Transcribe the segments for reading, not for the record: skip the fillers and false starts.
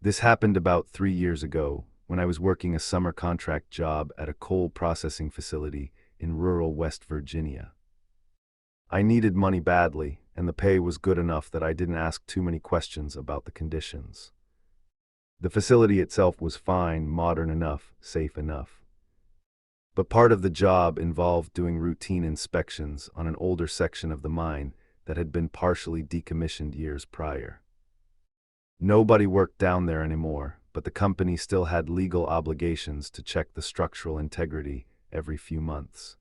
This happened about 3 years ago when I was working a summer contract job at a coal processing facility in rural West Virginia. I needed money badly, and the pay was good enough that I didn't ask too many questions about the conditions. The facility itself was fine, modern enough, safe enough. But part of the job involved doing routine inspections on an older section of the mine that had been partially decommissioned years prior. Nobody worked down there anymore, but the company still had legal obligations to check the structural integrity every few months.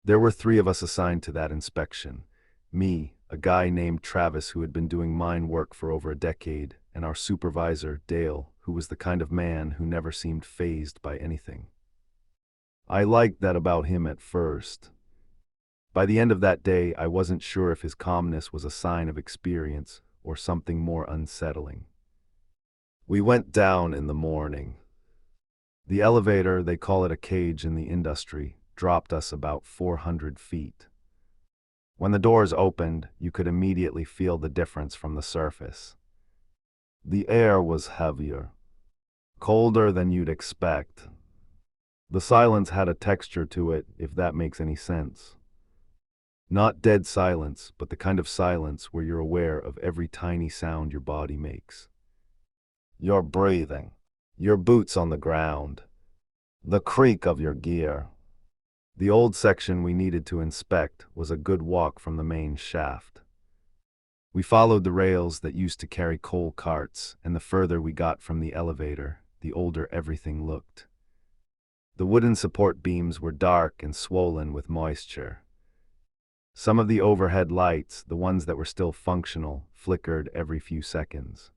There were 3 of us assigned to that inspection. Me, a guy named Travis who had been doing mine work for over a decade, and our supervisor, Dale, who was the kind of man who never seemed fazed by anything. I liked that about him at first. By the end of that day, I wasn't sure if his calmness was a sign of experience or something more unsettling. We went down in the morning. The elevator, they call it a cage in the industry, dropped us about 400 feet. When the doors opened, you could immediately feel the difference from the surface. The air was heavier, colder than you'd expect. The silence had a texture to it, if that makes any sense. Not dead silence, but the kind of silence where you're aware of every tiny sound your body makes. Your breathing, your boots on the ground, the creak of your gear. The old section we needed to inspect was a good walk from the main shaft. We followed the rails that used to carry coal carts, and the further we got from the elevator, the older everything looked. The wooden support beams were dark and swollen with moisture. Some of the overhead lights, the ones that were still functional, flickered every few seconds.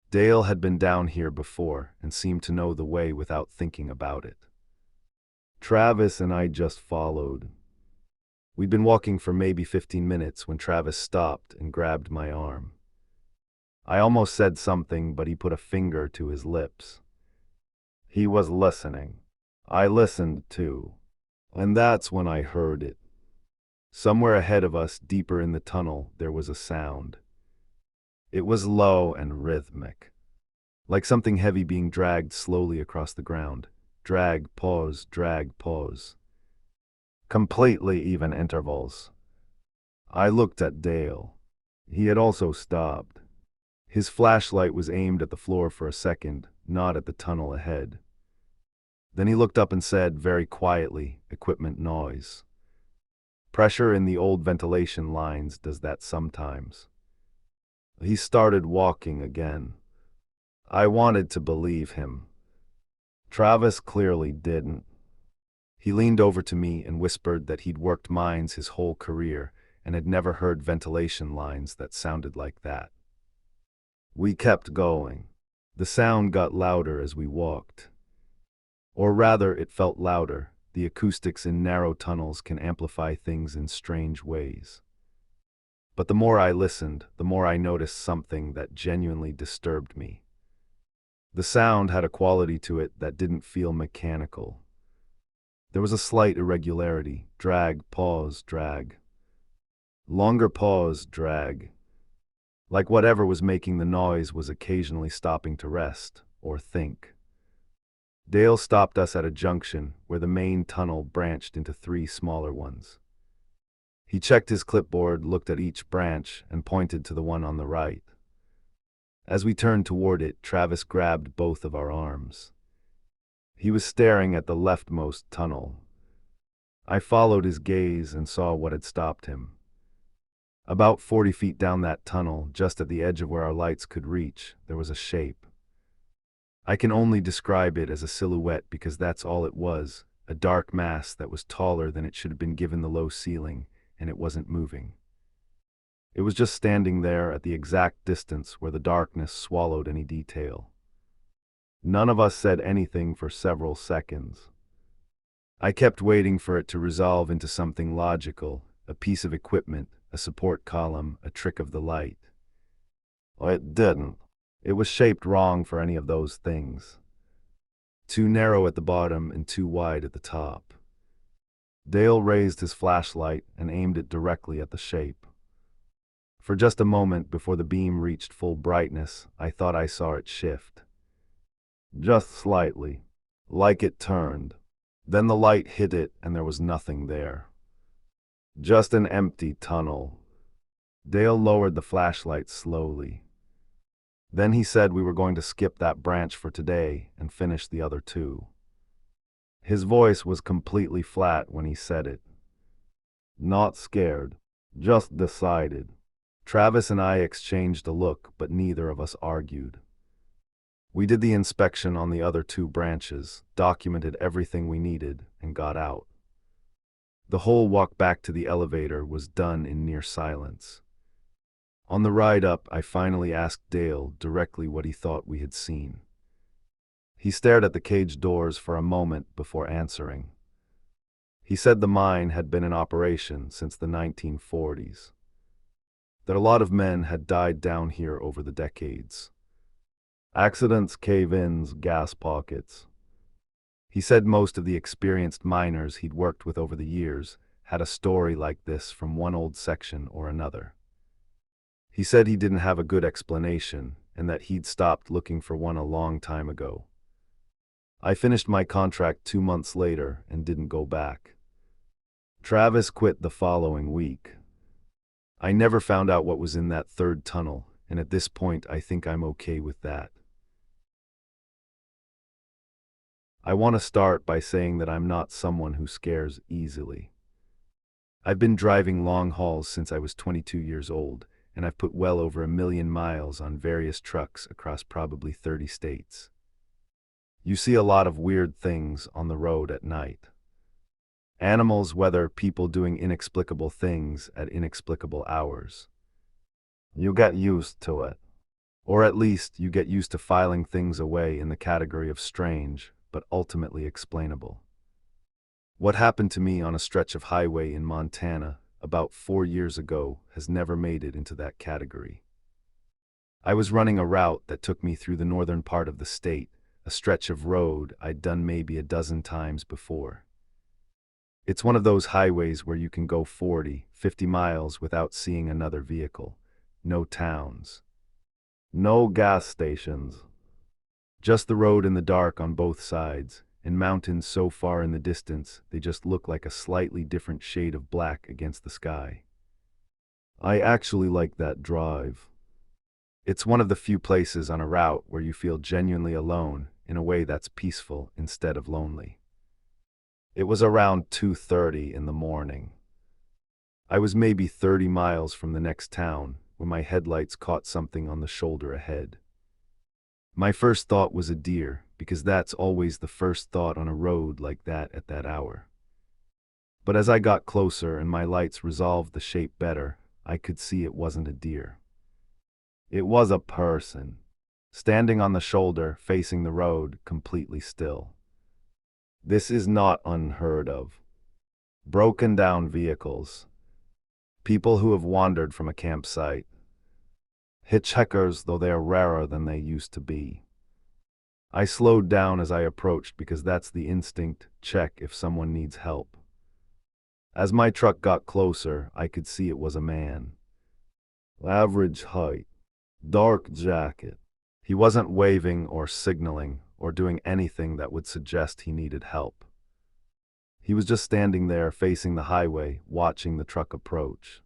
Dale had been down here before and seemed to know the way without thinking about it. Travis and I just followed. We'd been walking for maybe 15 minutes when Travis stopped and grabbed my arm. I almost said something, but he put a finger to his lips. He was listening. I listened too. And that's when I heard it. Somewhere ahead of us, deeper in the tunnel, there was a sound. It was low and rhythmic, like something heavy being dragged slowly across the ground. Drag, pause, drag, pause. Completely even intervals. I looked at Dale. He had also stopped. His flashlight was aimed at the floor for a second, not at the tunnel ahead. Then he looked up and said, very quietly, equipment noise. Pressure in the old ventilation lines does that sometimes. He started walking again. I wanted to believe him. Travis clearly didn't. He leaned over to me and whispered that he'd worked mines his whole career and had never heard ventilation lines that sounded like that. We kept going. The sound got louder as we walked. Or rather, it felt louder. The acoustics in narrow tunnels can amplify things in strange ways. But the more I listened, the more I noticed something that genuinely disturbed me. The sound had a quality to it that didn't feel mechanical. There was a slight irregularity. Drag, pause, drag. Longer pause, drag. Like whatever was making the noise was occasionally stopping to rest or think. Dale stopped us at a junction where the main tunnel branched into 3 smaller ones. He checked his clipboard, looked at each branch, and pointed to the one on the right. As we turned toward it, Travis grabbed both of our arms. He was staring at the leftmost tunnel. I followed his gaze and saw what had stopped him. About 40 feet down that tunnel, just at the edge of where our lights could reach, there was a shape. I can only describe it as a silhouette because that's all it was, a dark mass that was taller than it should have been given the low ceiling, and it wasn't moving. It was just standing there at the exact distance where the darkness swallowed any detail. None of us said anything for several seconds. I kept waiting for it to resolve into something logical, a piece of equipment, a support column, a trick of the light. It didn't. It was shaped wrong for any of those things. Too narrow at the bottom and too wide at the top. Dale raised his flashlight and aimed it directly at the shape. For just a moment before the beam reached full brightness, I thought I saw it shift. Just slightly. Like it turned. Then the light hit it and there was nothing there. Just an empty tunnel. Dale lowered the flashlight slowly. Then he said we were going to skip that branch for today and finish the other two. His voice was completely flat when he said it. Not scared. Just decided. Travis and I exchanged a look, but neither of us argued. We did the inspection on the other two branches, documented everything we needed, and got out. The whole walk back to the elevator was done in near silence. On the ride up, I finally asked Dale directly what he thought we had seen. He stared at the cage doors for a moment before answering. He said the mine had been in operation since the 1940s. That a lot of men had died down here over the decades. Accidents, cave-ins, gas pockets. He said most of the experienced miners he'd worked with over the years had a story like this from one old section or another. He said he didn't have a good explanation and that he'd stopped looking for one a long time ago. I finished my contract 2 months later and didn't go back. Travis quit the following week. I never found out what was in that third tunnel, and at this point I think I'm okay with that. I want to start by saying that I'm not someone who scares easily. I've been driving long hauls since I was 22 years old, and I've put well over 1 million miles on various trucks across probably 30 states. You see a lot of weird things on the road at night. Animals, weather, people doing inexplicable things at inexplicable hours. You get used to it. Or at least you get used to filing things away in the category of strange, but ultimately explainable. What happened to me on a stretch of highway in Montana about 4 years ago has never made it into that category. I was running a route that took me through the northern part of the state, a stretch of road I'd done maybe a dozen times before. It's one of those highways where you can go 40, 50 miles without seeing another vehicle. No towns. No gas stations. Just the road in the dark on both sides, and mountains so far in the distance they just look like a slightly different shade of black against the sky. I actually like that drive. It's one of the few places on a route where you feel genuinely alone in a way that's peaceful instead of lonely. It was around 2:30 in the morning. I was maybe 30 miles from the next town when my headlights caught something on the shoulder ahead. My first thought was a deer, because that's always the first thought on a road like that at that hour. But as I got closer and my lights resolved the shape better, I could see it wasn't a deer. It was a person, standing on the shoulder, facing the road, completely still. This is not unheard of. Broken down vehicles. People who have wandered from a campsite. Hitchhikers, though they are rarer than they used to be. I slowed down as I approached because that's the instinct, check if someone needs help. As my truck got closer, I could see it was a man. Average height. Dark jacket. He wasn't waving or signaling or doing anything that would suggest he needed help. He was just standing there facing the highway, watching the truck approach.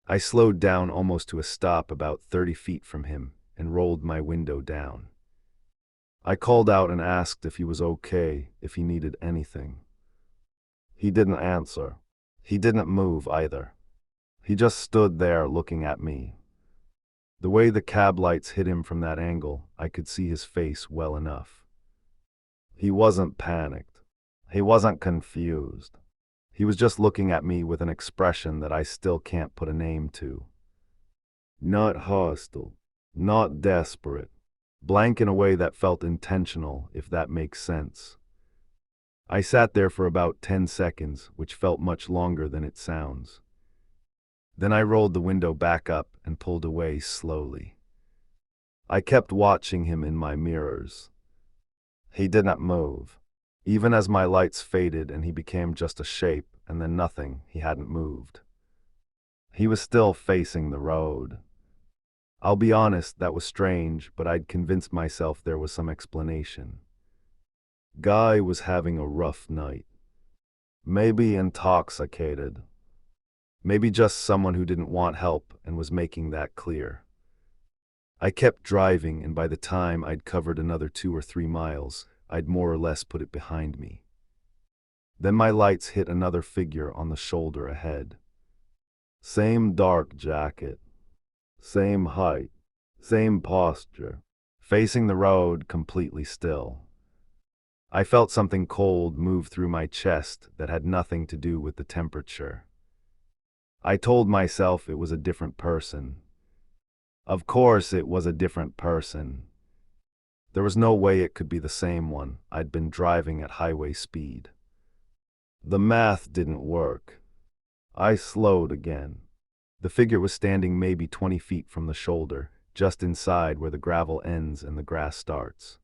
I slowed down almost to a stop about 30 feet from him and rolled my window down. I called out and asked if he was okay, if he needed anything. He didn't answer. He didn't move either. He just stood there looking at me. The way the cab lights hit him from that angle, I could see his face well enough. He wasn't panicked. He wasn't confused. He was just looking at me with an expression that I still can't put a name to. Not hostile. Not desperate. Blank in a way that felt intentional, if that makes sense. I sat there for about 10 seconds, which felt much longer than it sounds. Then I rolled the window back up and pulled away slowly. I kept watching him in my mirrors. He didn't move. Even as my lights faded and he became just a shape, and then nothing, he hadn't moved. He was still facing the road. I'll be honest, that was strange, but I'd convinced myself there was some explanation. Guy was having a rough night. Maybe intoxicated. Maybe just someone who didn't want help and was making that clear. I kept driving, and by the time I'd covered another 2 or 3 miles, I'd more or less put it behind me. Then my lights hit another figure on the shoulder ahead. Same dark jacket, same height, same posture, facing the road completely still. I felt something cold move through my chest that had nothing to do with the temperature. I told myself it was a different person. Of course it was a different person. There was no way it could be the same one. I'd been driving at highway speed. The math didn't work. I slowed again. The figure was standing maybe 20 feet from the shoulder, just inside where the gravel ends and the grass starts.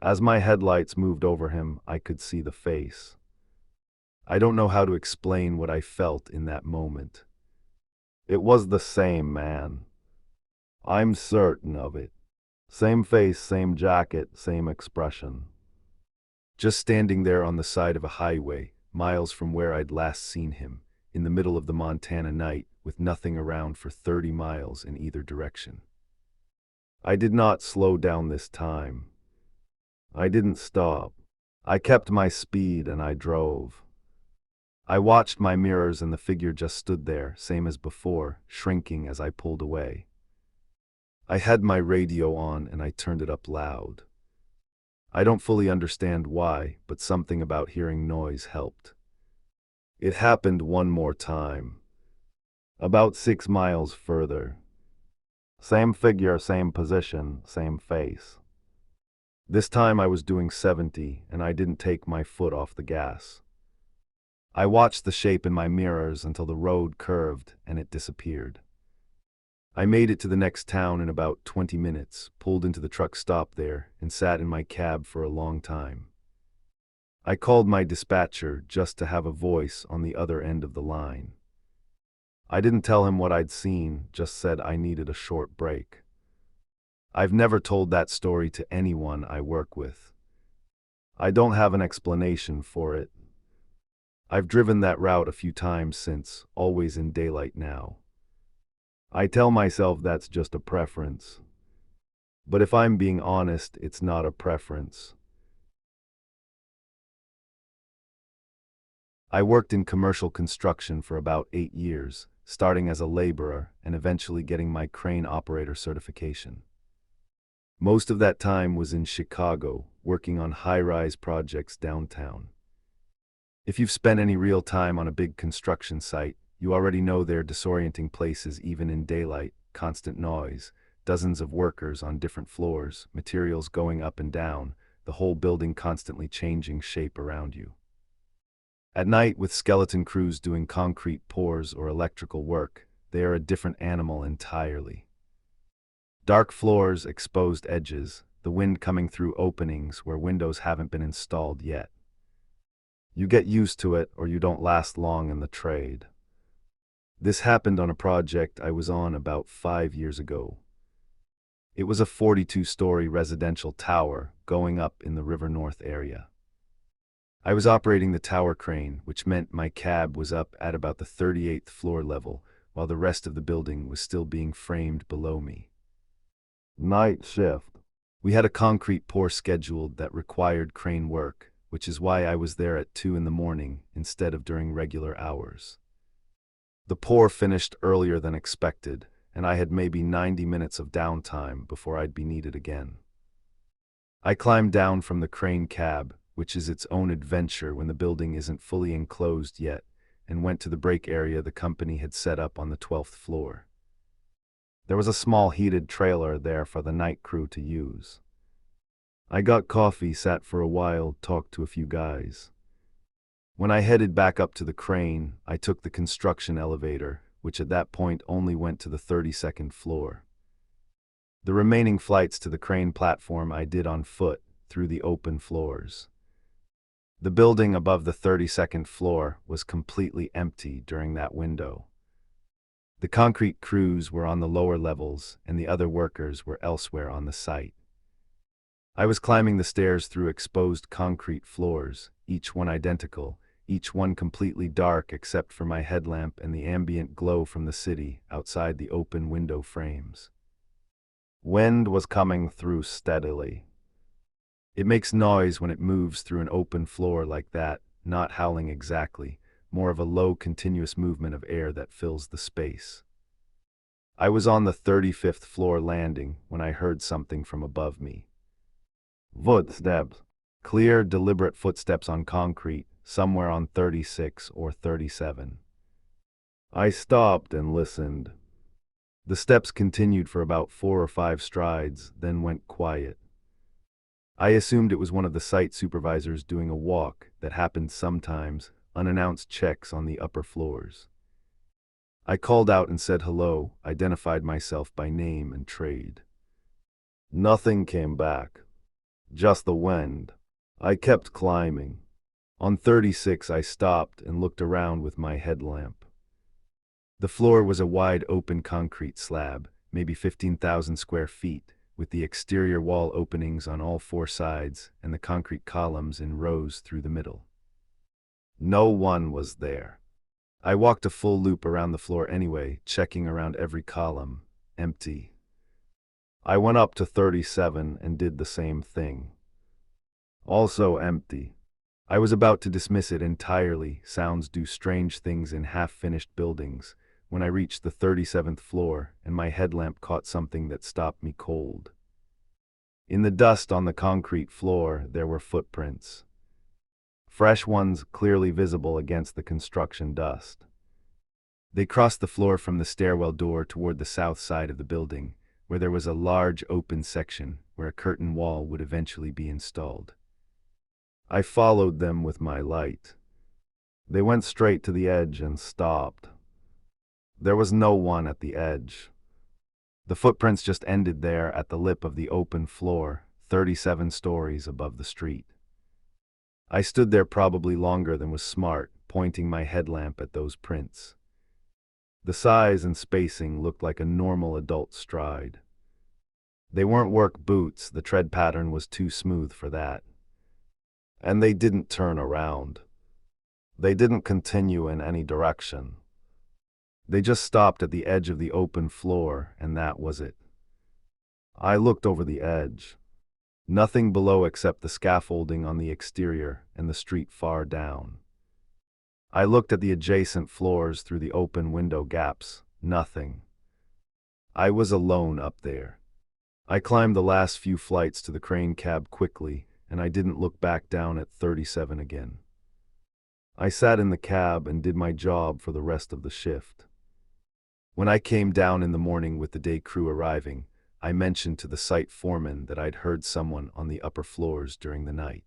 As my headlights moved over him, I could see the face. I don't know how to explain what I felt in that moment. It was the same man. I'm certain of it. Same face, same jacket, same expression. Just standing there on the side of a highway, miles from where I'd last seen him, in the middle of the Montana night, with nothing around for 30 miles in either direction. I did not slow down this time. I didn't stop. I kept my speed and I drove. I watched my mirrors and the figure just stood there, same as before, shrinking as I pulled away. I had my radio on and I turned it up loud. I don't fully understand why, but something about hearing noise helped. It happened one more time. About 6 miles further. Same figure, same position, same face. This time I was doing 70 and I didn't take my foot off the gas. I watched the shape in my mirrors until the road curved and it disappeared. I made it to the next town in about 20 minutes, pulled into the truck stop there, and sat in my cab for a long time. I called my dispatcher just to have a voice on the other end of the line. I didn't tell him what I'd seen, just said I needed a short break. I've never told that story to anyone I work with. I don't have an explanation for it. I've driven that route a few times since, always in daylight now. I tell myself that's just a preference. But if I'm being honest, it's not a preference. I worked in commercial construction for about 8 years, starting as a laborer and eventually getting my crane operator certification. Most of that time was in Chicago, working on high-rise projects downtown. If you've spent any real time on a big construction site, you already know they're disorienting places even in daylight, constant noise, dozens of workers on different floors, materials going up and down, the whole building constantly changing shape around you. At night, with skeleton crews doing concrete pours or electrical work, they are a different animal entirely. Dark floors, exposed edges, the wind coming through openings where windows haven't been installed yet. You get used to it or you don't last long in the trade. This happened on a project I was on about 5 years ago. It was a 42-story residential tower going up in the River North area. I was operating the tower crane, which meant my cab was up at about the 38th floor level, while the rest of the building was still being framed below me. Night shift. We had a concrete pour scheduled that required crane work, which is why I was there at 2 in the morning instead of during regular hours. The pour finished earlier than expected, and I had maybe 90 minutes of downtime before I'd be needed again. I climbed down from the crane cab, which is its own adventure when the building isn't fully enclosed yet, and went to the break area the company had set up on the 12th floor. There was a small heated trailer there for the night crew to use. I got coffee, sat for a while, talked to a few guys. When I headed back up to the crane, I took the construction elevator, which at that point only went to the 32nd floor. The remaining flights to the crane platform I did on foot, through the open floors. The building above the 32nd floor was completely empty during that window. The concrete crews were on the lower levels, and the other workers were elsewhere on the site. I was climbing the stairs through exposed concrete floors, each one identical, each one completely dark except for my headlamp and the ambient glow from the city outside the open window frames. Wind was coming through steadily. It makes noise when it moves through an open floor like that, not howling exactly, more of a low continuous movement of air that fills the space. I was on the 35th floor landing when I heard something from above me. Footsteps. Clear, deliberate footsteps on concrete, somewhere on 36 or 37. I stopped and listened. The steps continued for about 4 or 5 strides, then went quiet. I assumed it was one of the site supervisors doing a walk that happened sometimes, unannounced checks on the upper floors. I called out and said hello, identified myself by name and trade. Nothing came back. Just the wind. I kept climbing. On 36 I stopped and looked around with my headlamp. The floor was a wide open concrete slab, maybe 15,000 square feet, with the exterior wall openings on all 4 sides and the concrete columns in rows through the middle. No one was there. I walked a full loop around the floor anyway, checking around every column. Empty. I went up to 37 and did the same thing. Also empty. I was about to dismiss it entirely, sounds do strange things in half-finished buildings, when I reached the 37th floor and my headlamp caught something that stopped me cold. In the dust on the concrete floor, there were footprints. Fresh ones clearly visible against the construction dust. They crossed the floor from the stairwell door toward the south side of the building, where there was a large open section where a curtain wall would eventually be installed. I followed them with my light. They went straight to the edge and stopped. There was no one at the edge. The footprints just ended there at the lip of the open floor, 37 stories above the street. I stood there probably longer than was smart, pointing my headlamp at those prints. The size and spacing looked like a normal adult stride. They weren't work boots, the tread pattern was too smooth for that. And they didn't turn around. They didn't continue in any direction. They just stopped at the edge of the open floor, and that was it. I looked over the edge. Nothing below except the scaffolding on the exterior and the street far down. I looked at the adjacent floors through the open window gaps. Nothing. I was alone up there. I climbed the last few flights to the crane cab quickly, and I didn't look back down at 37 again. I sat in the cab and did my job for the rest of the shift. When I came down in the morning with the day crew arriving, I mentioned to the site foreman that I'd heard someone on the upper floors during the night.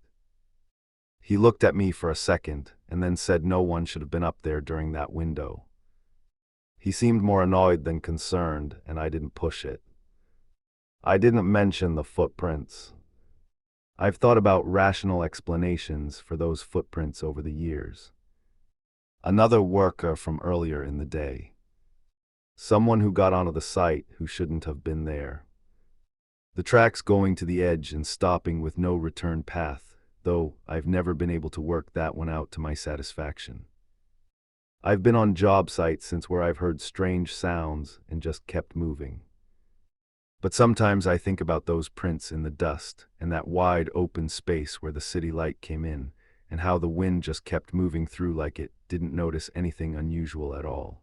He looked at me for a second and then said no one should have been up there during that window. He seemed more annoyed than concerned, and I didn't push it. I didn't mention the footprints. I've thought about rational explanations for those footprints over the years. Another worker from earlier in the day. Someone who got onto the site who shouldn't have been there. The tracks going to the edge and stopping with no return path, though I've never been able to work that one out to my satisfaction. I've been on job sites since where I've heard strange sounds and just kept moving. But sometimes I think about those prints in the dust and that wide open space where the city light came in, and how the wind just kept moving through like it didn't notice anything unusual at all.